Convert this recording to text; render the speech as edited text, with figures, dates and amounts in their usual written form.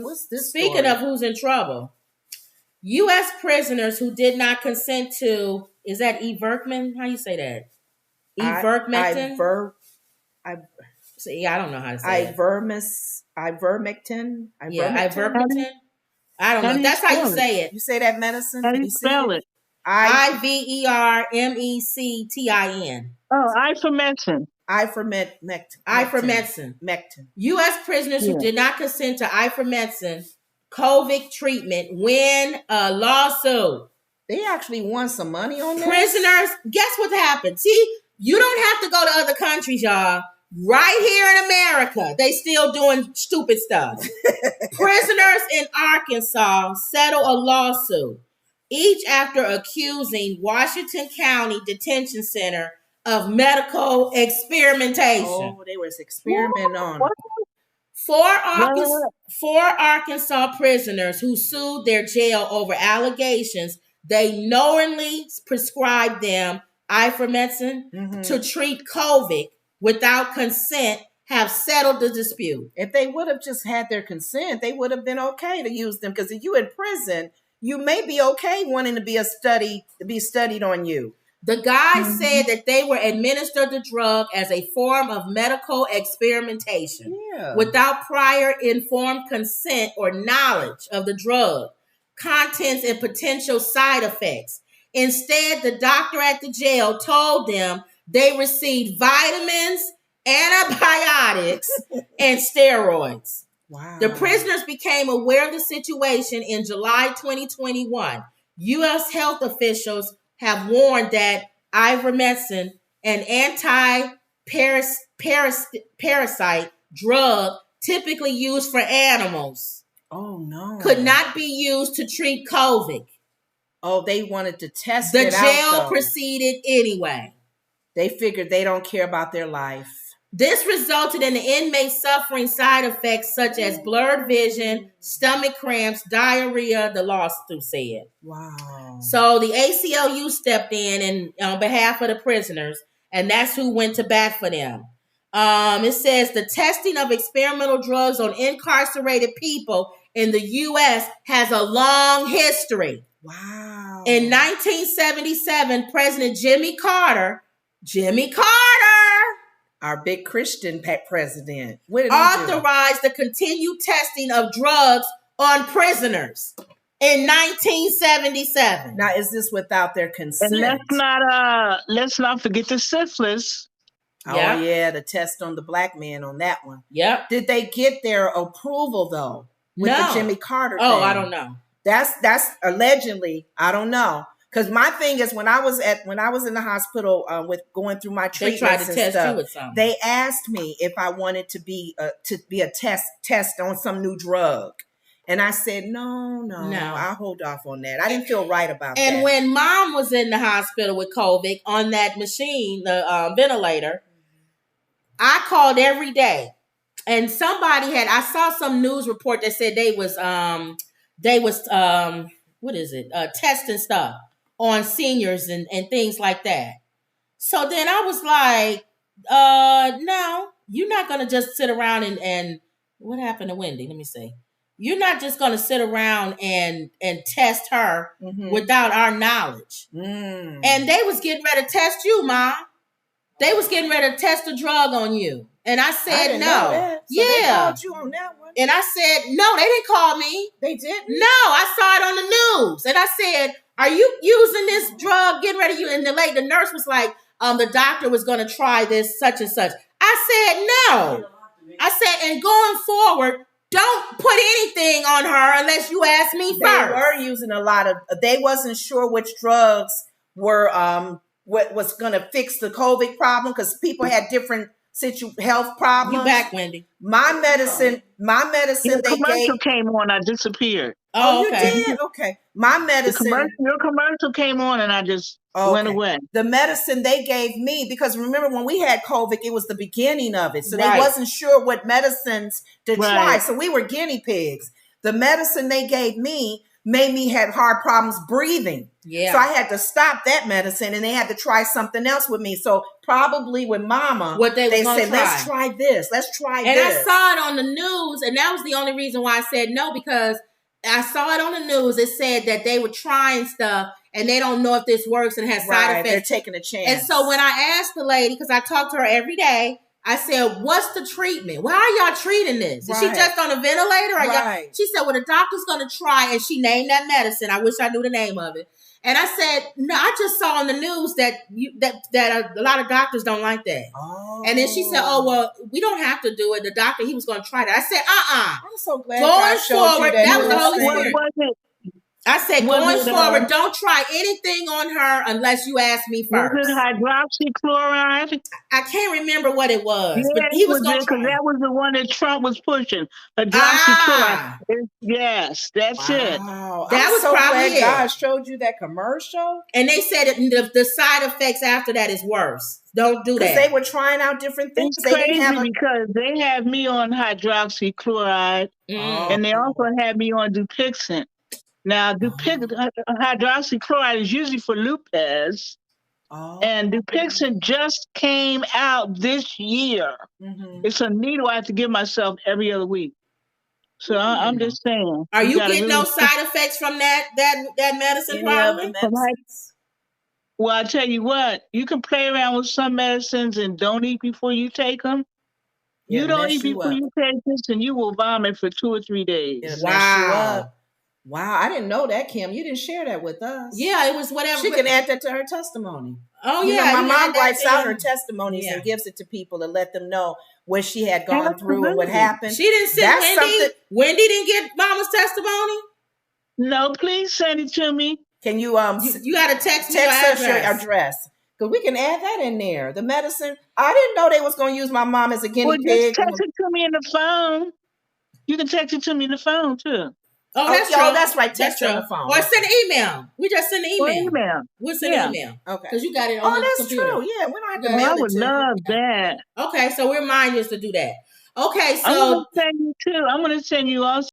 What's this? Speaking of who's in trouble, U.S. prisoners who did not consent to, is that Ivermectin? How you say that? Ivermectin? See, I don't know how to say Ivermectin. Yeah, Ivermectin. I don't know. That's how you say it. You say that medicine? How do you spell it? Ivermectin. Oh, Ivermectin. Ivermectin. U.S. prisoners who did not consent to ivermectin COVID treatment win a lawsuit. They actually won some money on this. Prisoners, guess what happened? See, you don't have to go to other countries, y'all. Right here in America, they still doing stupid stuff. Prisoners in Arkansas settle a lawsuit, each after accusing Washington County Detention Center of medical experimentation. Oh, they was experimenting on it. Four Arkansas prisoners who sued their jail over allegations they knowingly prescribed them ivermectin to treat COVID without consent have settled the dispute. If they would have just had their consent, they would have been okay to use them. Because if you in prison, you may be okay wanting to be studied on you. The guy said that they were administered the drug as a form of medical experimentation without prior informed consent or knowledge of the drug, contents, and potential side effects. Instead, the doctor at the jail told them they received vitamins, antibiotics, and steroids. Wow. The prisoners became aware of the situation in July 2021. U.S. health officials have warned that ivermectin, an anti-parasite drug typically used for animals, could not be used to treat COVID. Oh, they wanted to test it out. The jail proceeded anyway. They figured they don't care about their life. This resulted in the inmates suffering side effects such as blurred vision, stomach cramps, diarrhea, the lawsuit said. Wow. So the ACLU stepped in and on behalf of the prisoners, and that's who went to bat for them. It says the testing of experimental drugs on incarcerated people in the U.S. has a long history. Wow. In 1977, President Jimmy Carter, our big Christian president, authorized the continued testing of drugs on prisoners in 1977. Now, is this without their consent? And let's not forget the syphilis. Oh yeah, the test on the black man on that one. Yep. Did they get their approval though with the Jimmy Carter thing? Oh, I don't know. That's allegedly. I don't know. Because my thing is when I was in the hospital with going through my treatments, they tried to test you with something. They asked me if I wanted to be a test on some new drug, and I said no, I'll hold off on that. I didn't feel right about that. And when Mom was in the hospital with COVID on that machine, the ventilator, I called every day, and I saw some news report that said they was testing stuff on seniors and things like that. So then I was like, no, you're not going to just sit around and what happened to Wendy? Let me see. You're not just going to sit around and test her without our knowledge. And they was getting ready to test you, Ma. They was getting ready to test a drug on you. And I said no. So they called you on that one. And I said, no, they didn't call me. They didn't? No, I saw it on the news. And I said, are you using this drug? Getting ready to use? And the nurse was like, the doctor was going to try this such and such. I said, no. I said, and going forward, don't put anything on her unless you ask me first. They were using a lot of, they wasn't sure which drugs were, what was going to fix the COVID problem because people had different health problems. You back, Wendy? My medicine. Your commercial came on. I disappeared. Oh, okay. You did? Okay. My medicine. Your commercial came on, and I just went away. The medicine they gave me, because remember when we had COVID, it was the beginning of it, so they wasn't sure what medicines to try. So we were guinea pigs. The medicine they gave me made me have hard problems breathing. Yeah. So I had to stop that medicine, and they had to try something else with me. So probably with Mama, what they said, let's try this. Let's try this. And I saw it on the news, and that was the only reason why I said no, because I saw it on the news. It said that they were trying stuff, and they don't know if this works and has side effects. They're taking a chance. And so when I asked the lady, because I talk to her every day, I said, what's the treatment? Why are y'all treating this? Is she just on a ventilator? Or she said, well, the doctor's going to try, and she named that medicine. I wish I knew the name of it. And I said, no, I just saw on the news that a lot of doctors don't like that. Oh. And then she said, oh, well, we don't have to do it. The doctor, he was going to try that. I said, I'm so glad going forward, that was the Holy Spirit. I said, going forward, don't try anything on her unless you ask me first. Was it hydroxychloride? I can't remember what it was, yeah, but he was going to try. That was the one that Trump was pushing. Hydroxychloride. Yes, that's it. That was so probably glad God showed you that commercial. And they said the side effects after that is worse. Don't do that. Because they were trying out different things. It's crazy because they have me on hydroxychloride, and they also have me on Dupixent. Now, hydroxychloride is usually for lupus, and Dupixent just came out this year. It's a needle I have to give myself every other week. So I'm just saying. Are you getting no side effects from that medicine? Probably. Well, I tell you what, you can play around with some medicines and don't eat before you take them. You don't eat before you take this, and you will vomit for 2 or 3 days. Wow. Wow, I didn't know that, Kim. You didn't share that with us. Yeah, it was whatever. She can add that to her testimony. Oh, yeah. My mom writes out her testimonies and gives it to people to let them know what she had gone through and what happened. She didn't send Wendy. Wendy didn't get Mama's testimony? No, please send it to me. Can you you got to text us your address. Because we can add that in there. The medicine. I didn't know they was going to use my mom as a guinea pig. Just text it to me in the phone. You can text it to me in the phone, too. Oh, that's true. That's right. Text on the phone. Or send an email. We just send an email. We'll send an email. Okay. Because you got it on the computer. Oh, that's true. Yeah, we don't have to mail it to you. I would love that. Okay, so we're minded to do that. Okay, so I'm going to send you, too. I'm going to send you also